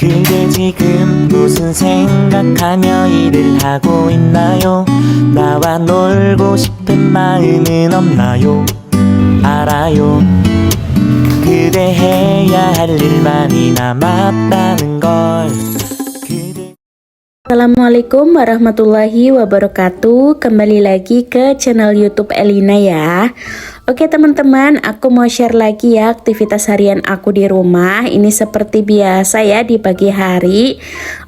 그대 지금 무슨 생각하며 일을 하고 있나요? 나와 놀고 싶은 마음은 없나요? 알아요. 그대 해야 할 일 많이 남았다는 걸. Assalamualaikum warahmatullahi wabarakatuh. Kembali lagi ke channel YouTube Elina ya. Oke teman-teman, aku mau share lagi ya aktivitas harian aku di rumah. Ini seperti biasa ya di pagi hari.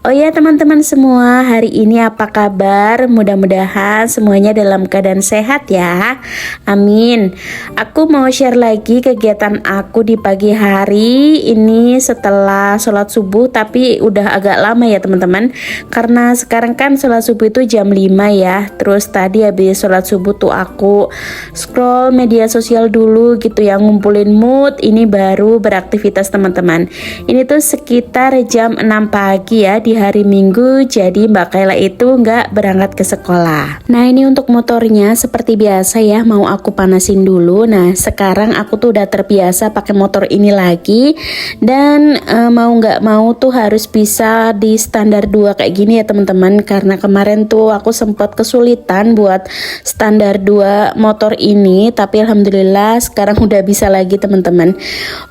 Oh ya teman-teman semua, hari ini apa kabar? Mudah-mudahan semuanya dalam keadaan sehat ya. Amin. Aku mau share lagi kegiatan aku di pagi hari. Ini setelah sholat subuh, tapi udah agak lama ya teman-teman. Karena sekarang kan sholat subuh itu jam 5 ya. Terus tadi habis sholat subuh tuh aku scroll media sosial dulu gitu ya, ngumpulin mood. Ini baru beraktivitas teman-teman. Ini tuh sekitar jam 6 pagi ya di hari Minggu. Jadi Mbak Kayla itu nggak berangkat ke sekolah. Nah ini untuk motornya seperti biasa ya, mau aku panasin dulu. Nah sekarang aku tuh udah terbiasa pakai motor ini lagi. Dan mau nggak mau tuh harus bisa di standar 2 kayak gini ya teman-teman. Karena kemarin tuh aku sempat kesulitan buat standar 2 motor ini, tapi alhamdulillah sekarang udah bisa lagi teman-teman.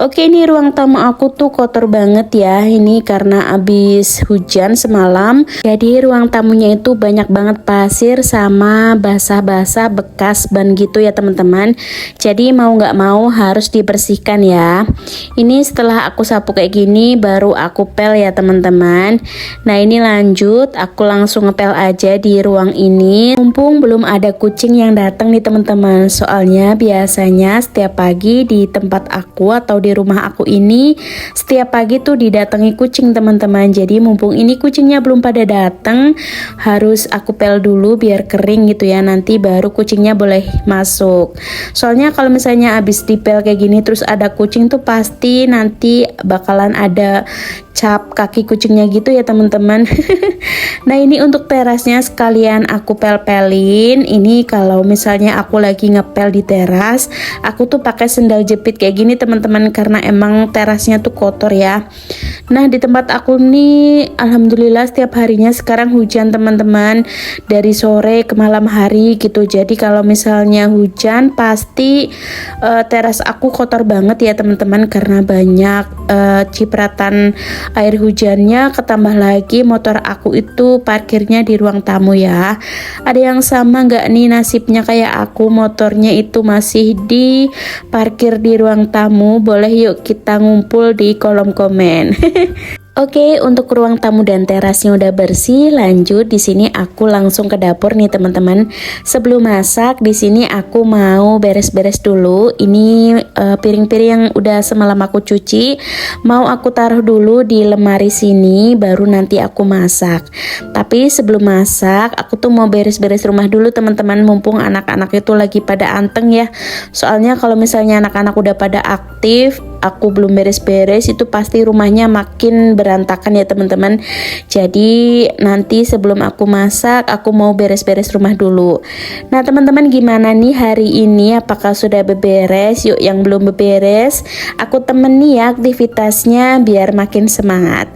Oke, ini ruang tamu aku tuh kotor banget ya. Ini karena abis hujan semalam. Jadi ruang tamunya itu banyak banget pasir sama basah-basah bekas ban gitu ya teman-teman. Jadi mau nggak mau harus dibersihkan ya. Ini setelah aku sapu kayak gini baru aku pel ya teman-teman. Nah ini lanjut, aku langsung ngepel aja di ruang ini. Mumpung belum ada kucing yang datang nih teman-teman. Soalnya biasanya setiap pagi di tempat aku atau di rumah aku ini setiap pagi tuh didatangi kucing teman-teman. Jadi mumpung ini kucingnya belum pada datang, harus aku pel dulu biar kering gitu ya. Nanti baru kucingnya boleh masuk. Soalnya kalau misalnya habis dipel kayak gini terus ada kucing tuh pasti nanti bakalan ada cap kaki kucingnya gitu ya teman-teman. Nah ini untuk terasnya sekalian aku pel-pelin. Ini kalau misalnya aku lagi ngepel di teras, aku tuh pakai sendal jepit kayak gini teman-teman, karena emang terasnya tuh kotor ya. Nah di tempat aku nih alhamdulillah setiap harinya sekarang hujan teman-teman, dari sore ke malam hari gitu. Jadi kalau misalnya hujan pasti teras aku kotor banget ya teman-teman, karena banyak cipratan air hujannya. Ketambah lagi motor aku itu parkirnya di ruang tamu ya. Ada yang sama nggak nih nasibnya kayak aku, motornya itu masih di parkir di ruang tamu? Boleh yuk kita ngumpul di kolom komen. Oke, untuk ruang tamu dan terasnya udah bersih. Lanjut di sini aku langsung ke dapur nih teman-teman. Sebelum masak di sini aku mau beres-beres dulu. Ini piring-piring yang udah semalam aku cuci mau aku taruh dulu di lemari sini, baru nanti aku masak. Tapi sebelum masak aku tuh mau beres-beres rumah dulu teman-teman, mumpung anak-anak itu lagi pada anteng ya. Soalnya kalau misalnya anak-anak udah pada aktif, aku belum beres-beres, itu pasti rumahnya makin berantakan ya teman-teman. Jadi nanti sebelum aku masak aku mau beres-beres rumah dulu. Nah teman-teman gimana nih hari ini, apakah sudah beberes? Yuk yang belum beberes aku temeni ya aktivitasnya biar makin semangat.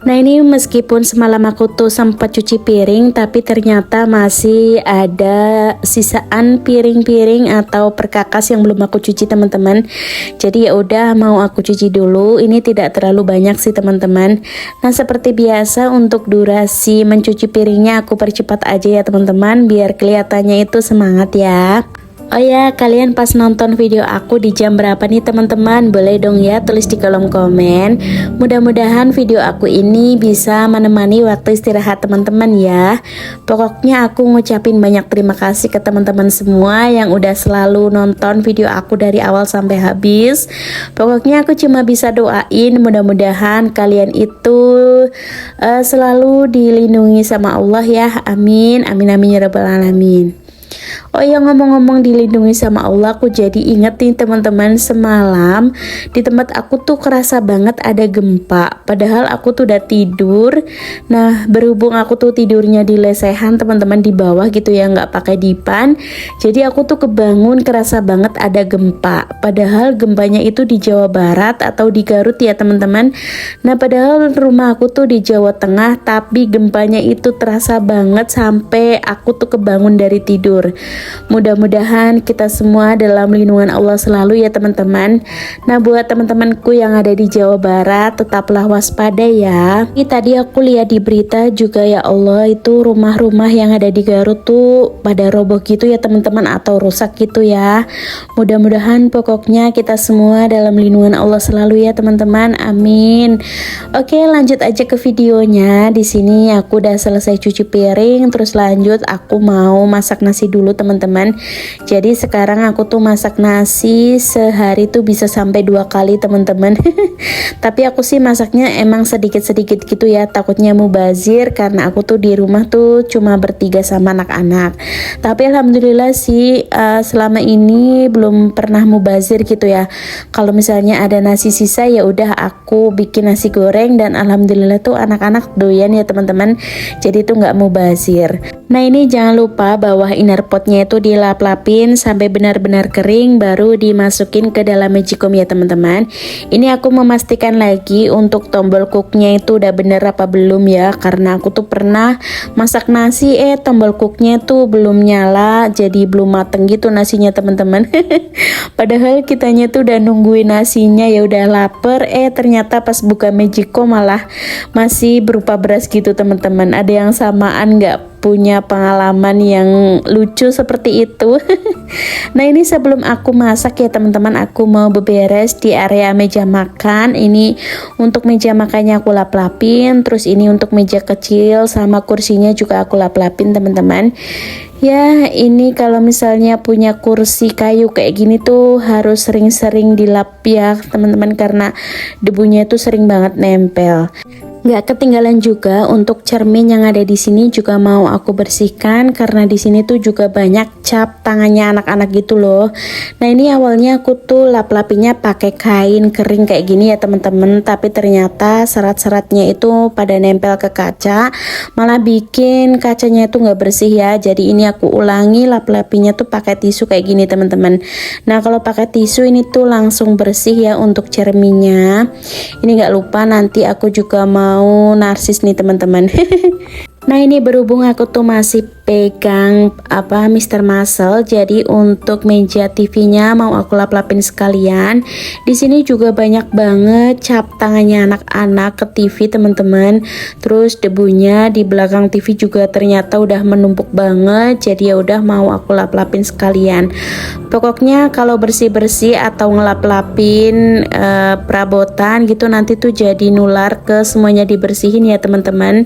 Nah ini meskipun semalam aku tuh sempat cuci piring, tapi ternyata masih ada sisaan piring-piring atau perkakas yang belum aku cuci teman-teman. Jadi ya udah mau aku cuci dulu. Ini tidak terlalu banyak sih teman-teman. Nah seperti biasa untuk durasi mencuci piringnya aku percepat aja ya teman-teman, biar kelihatannya itu semangat ya. Oh ya, kalian pas nonton video aku di jam berapa nih teman-teman? Boleh dong ya tulis di kolom komen. Mudah-mudahan video aku ini bisa menemani waktu istirahat teman-teman ya. Pokoknya aku ngucapin banyak terima kasih ke teman-teman semua yang udah selalu nonton video aku dari awal sampai habis. Pokoknya aku cuma bisa doain mudah-mudahan kalian itu selalu dilindungi sama Allah ya. Amin, amin, amin ya rabbal alamin. Oh ya, ngomong-ngomong dilindungi sama Allah, aku jadi inget nih teman-teman, semalam di tempat aku tuh kerasa banget ada gempa. Padahal aku tuh udah tidur. Nah, berhubung aku tuh tidurnya di lesehan teman-teman, di bawah gitu ya, nggak pakai dipan. Jadi aku tuh kebangun kerasa banget ada gempa. Padahal gempanya itu di Jawa Barat atau di Garut ya teman-teman. Nah, padahal rumah aku tuh di Jawa Tengah, tapi gempanya itu terasa banget sampai aku tuh kebangun dari tidur. Mudah-mudahan kita semua dalam lindungan Allah selalu ya teman-teman. Nah, buat teman-temanku yang ada di Jawa Barat, tetaplah waspada ya. Ini tadi aku lihat di berita juga, ya Allah, itu rumah-rumah yang ada di Garut tuh pada roboh gitu ya teman-teman, atau rusak gitu ya. Mudah-mudahan pokoknya kita semua dalam lindungan Allah selalu ya teman-teman. Amin. Oke, lanjut aja ke videonya. Di sini aku udah selesai cuci piring, terus lanjut aku mau masak nasi dulu teman-teman. Jadi sekarang aku tuh masak nasi sehari tuh bisa sampai 2 kali teman-teman. Tapi aku sih masaknya emang sedikit-sedikit gitu ya, takutnya mubazir karena aku tuh di rumah tuh cuma bertiga sama anak-anak. Tapi alhamdulillah sih selama ini belum pernah mubazir gitu ya. Kalau misalnya ada nasi sisa ya udah aku bikin nasi goreng, dan alhamdulillah tuh anak-anak doyan ya teman-teman. Jadi tuh nggak mubazir. Nah, ini jangan lupa bawah inner potnya itu dilap-lapin sampai benar-benar kering, baru dimasukin ke dalam magicom ya teman-teman. Ini aku memastikan lagi untuk tombol cooknya itu udah bener apa belum ya, karena aku tuh pernah masak nasi tombol cooknya tuh belum nyala, jadi belum mateng gitu nasinya teman-teman. Padahal kitanya tuh udah nungguin nasinya, ya udah lapar, ternyata pas buka magicom malah masih berupa beras gitu teman-teman. Ada yang samaan nggak punya pengalaman yang lucu seperti itu. Nah, ini sebelum aku masak ya teman-teman, aku mau beberes di area meja makan. Ini untuk meja makannya aku lap-lapin, terus ini untuk meja kecil sama kursinya juga aku lap-lapin teman-teman. Ya, ini kalau misalnya punya kursi kayu kayak gini tuh harus sering-sering dilap ya teman-teman, karena debunya tuh sering banget nempel. Nggak ketinggalan juga untuk cermin yang ada di sini juga mau aku bersihkan, karena di sini tuh juga banyak cap tangannya anak-anak gitu loh. Nah, ini awalnya aku tuh lap-lapinya pakai kain kering kayak gini ya teman-teman, tapi ternyata serat-seratnya itu pada nempel ke kaca, malah bikin kacanya itu nggak bersih ya. Jadi ini aku ulangi lap-lapinya tuh pakai tisu kayak gini teman-teman. Nah, kalau pakai tisu ini tuh langsung bersih ya untuk cerminnya. Ini nggak lupa nanti aku juga mau narsis nih teman-teman. Nah, ini berhubung aku tuh masih pegang Mr. Muscle, jadi untuk meja TV-nya mau aku lap-lapin sekalian. Di sini juga banyak banget cap tangannya anak-anak ke TV teman-teman. Terus debunya di belakang TV juga ternyata udah menumpuk banget, jadi ya udah mau aku lap-lapin sekalian. Pokoknya kalau bersih-bersih atau ngelap-lapin perabotan gitu nanti tuh jadi nular ke semuanya dibersihin ya teman-teman.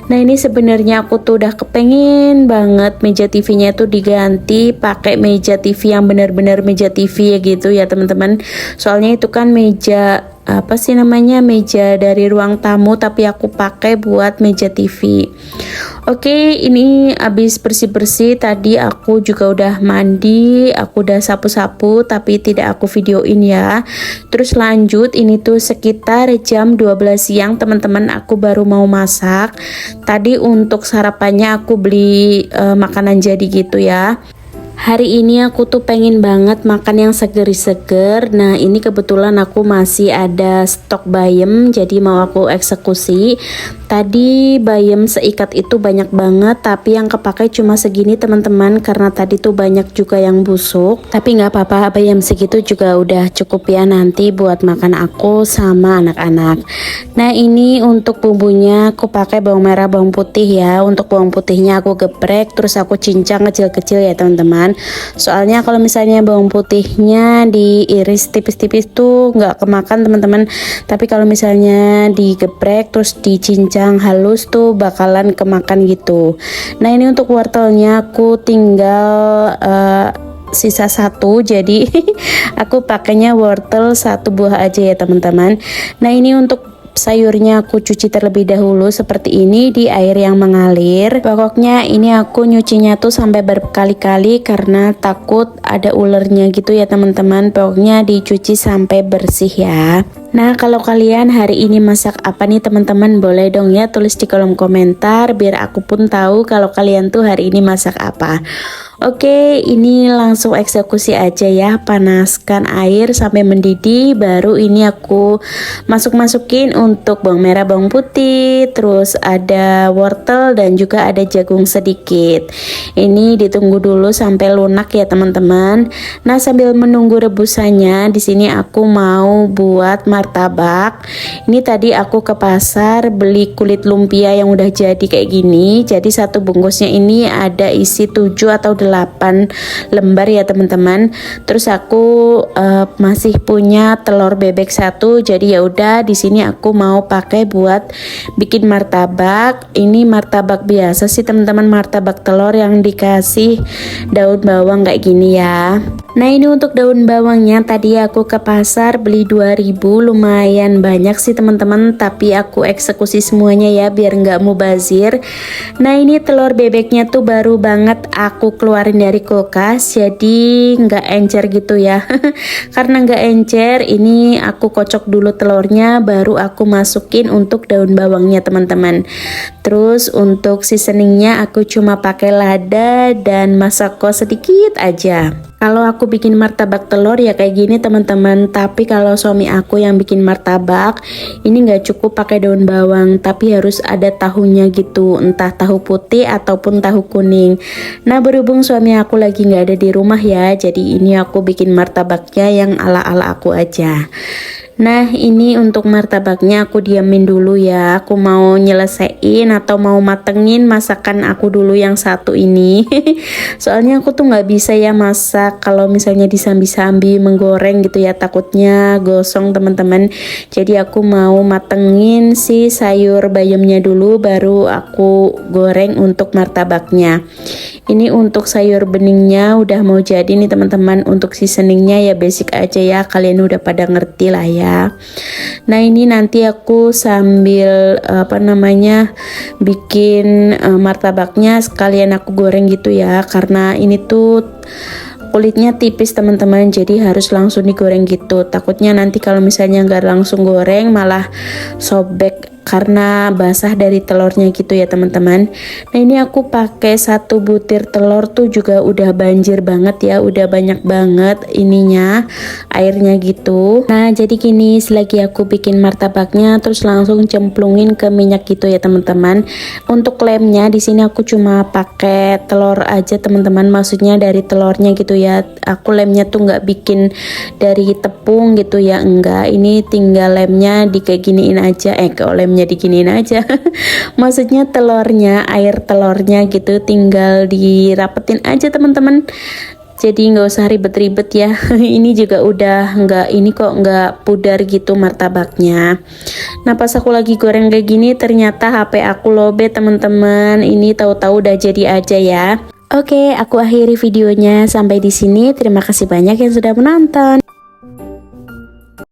Nah, ini sebenarnya aku tuh udah kepengen banget meja TV-nya tuh diganti pakai meja TV yang benar-benar meja TV ya gitu ya teman-teman. Soalnya itu kan meja meja dari ruang tamu, tapi aku pakai buat meja TV. Oke, ini habis bersih-bersih tadi aku juga udah mandi, aku udah sapu-sapu tapi tidak aku videoin ya. Terus lanjut, ini tuh sekitar jam 12 siang teman-teman, aku baru mau masak. Tadi untuk sarapannya aku beli makanan jadi gitu ya. Hari ini aku tuh pengen banget makan yang seger-seger. Nah, ini kebetulan aku masih ada stok bayam, jadi mau aku eksekusi. Tadi bayam seikat itu banyak banget, tapi yang kepakai cuma segini teman-teman, karena tadi tuh banyak juga yang busuk. Tapi nggak apa-apa, bayam segitu juga udah cukup ya nanti buat makan aku sama anak-anak. Nah, ini untuk bumbunya aku pakai bawang merah, bawang putih ya. Untuk bawang putihnya aku geprek, terus aku cincang kecil-kecil ya teman-teman. Soalnya kalau misalnya bawang putihnya diiris tipis-tipis tuh nggak kemakan teman-teman. Tapi kalau misalnya digeprek terus dicincang halus tuh bakalan kemakan gitu. Nah, ini untuk wortelnya aku tinggal sisa satu, jadi aku pakainya wortel 1 buah aja ya teman-teman. Nah, ini untuk sayurnya aku cuci terlebih dahulu seperti ini di air yang mengalir. Pokoknya ini aku nyucinya tuh sampai berkali-kali karena takut ada ulernya gitu ya teman-teman. Pokoknya dicuci sampai bersih ya. Nah, kalau kalian hari ini masak apa nih teman-teman, boleh dong ya tulis di kolom komentar biar aku pun tahu kalau kalian tuh hari ini masak apa. Oke, ini langsung eksekusi aja ya. Panaskan air sampai mendidih, baru ini aku masukin untuk bawang merah, bawang putih, terus ada wortel dan juga ada jagung sedikit. Ini ditunggu dulu sampai lunak ya teman-teman. Nah, sambil menunggu rebusannya, di sini aku mau buat martabak. Ini tadi aku ke pasar beli kulit lumpia yang udah jadi kayak gini. Jadi satu bungkusnya ini ada isi 7 atau 8 lembar ya teman-teman. Terus aku masih punya telur bebek 1. Jadi ya udah, di sini aku mau pakai buat bikin martabak. Ini martabak biasa sih teman-teman, martabak telur yang dikasih daun bawang kayak gini ya. Nah, ini untuk daun bawangnya tadi aku ke pasar beli 2000, lumayan banyak sih teman-teman, tapi aku eksekusi semuanya ya biar nggak mubazir. Nah, ini telur bebeknya tuh baru banget aku keluarin dari kulkas, jadi nggak encer gitu ya. Karena nggak encer, ini aku kocok dulu telurnya, baru aku masukin untuk daun bawangnya teman-teman. Terus untuk seasoningnya aku cuma pakai lada dan masako sedikit aja. Kalau aku bikin martabak telur ya kayak gini teman-teman, tapi kalau suami aku yang bikin martabak, ini nggak cukup pakai daun bawang, tapi harus ada tahunya gitu, entah tahu putih ataupun tahu kuning. Nah, berhubung suami aku lagi nggak ada di rumah ya, jadi ini aku bikin martabaknya yang ala-ala aku aja. Nah, ini untuk martabaknya aku diamin dulu ya. Aku mau nyelesain atau mau matengin masakan aku dulu yang satu ini. Soalnya aku tuh nggak bisa ya masak kalau misalnya disambi-sambi menggoreng gitu ya, takutnya gosong teman-teman. Jadi aku mau matengin si sayur bayamnya dulu, baru aku goreng untuk martabaknya. Ini untuk sayur beningnya udah mau jadi nih teman-teman. Untuk seasoningnya ya basic aja ya, kalian udah pada ngerti lah ya. Nah, ini nanti aku sambil bikin martabaknya sekalian aku goreng gitu ya, karena ini tuh kulitnya tipis teman-teman, jadi harus langsung digoreng gitu. Takutnya nanti kalau misalnya nggak langsung goreng malah sobek karena basah dari telurnya gitu ya teman-teman. Nah, ini aku pakai 1 butir telur tuh juga udah banjir banget ya, udah banyak banget ininya airnya gitu. Nah, jadi gini, selagi aku bikin martabaknya terus langsung cemplungin ke minyak gitu ya teman-teman. Untuk lemnya di sini aku cuma pakai telur aja teman-teman, maksudnya dari telurnya gitu ya. Aku lemnya tuh nggak bikin dari tepung gitu ya, enggak. Ini tinggal lemnya di kayak giniin aja, lemnya diginiin aja. Maksudnya telurnya, air telurnya gitu tinggal dirapetin aja teman-teman. Jadi nggak usah ribet-ribet ya. Ini juga udah nggak pudar gitu martabaknya. Nah, pas aku lagi goreng kayak gini ternyata HP aku lowbat teman-teman. Ini tahu-tahu udah jadi aja ya. Oke, aku akhiri videonya sampai di sini. Terima kasih banyak yang sudah menonton.